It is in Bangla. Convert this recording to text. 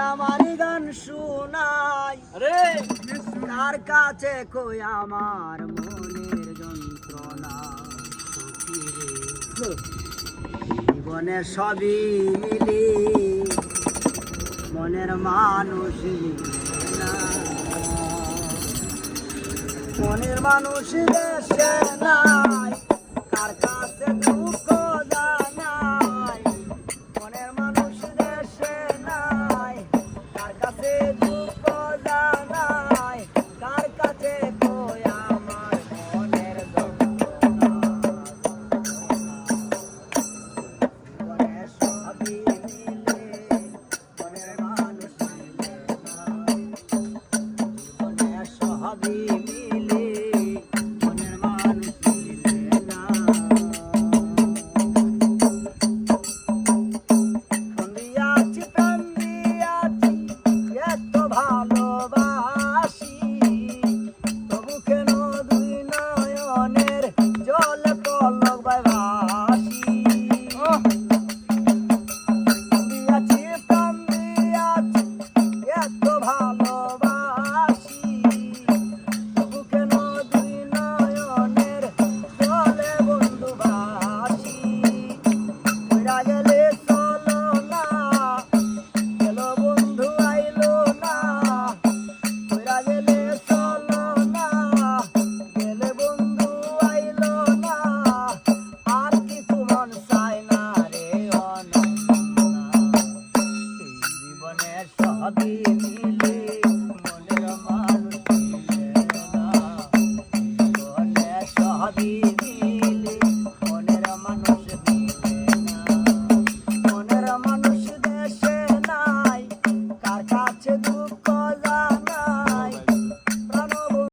আমারই গান শোনাই কার কাছে কই আমার মনের যন্ত্রণা জীবনে সবই মিলি মনের মানুষ না মনের মানুষ দেশে নাই কার কাছে দুঃখ জানাই মনের মানুষ দেশে নাই কার কাছে দুঃখ জানাই কার কাছে কই আমার মনের যন্ত্রণা জীবনে সবই মিলে মনের মানুষ জীবনে সবই সবই মিলে মনের মানুষ জীবনে সবই মিলে মনের মানুষ মনের মানুষ দেশে নাই কার কাছে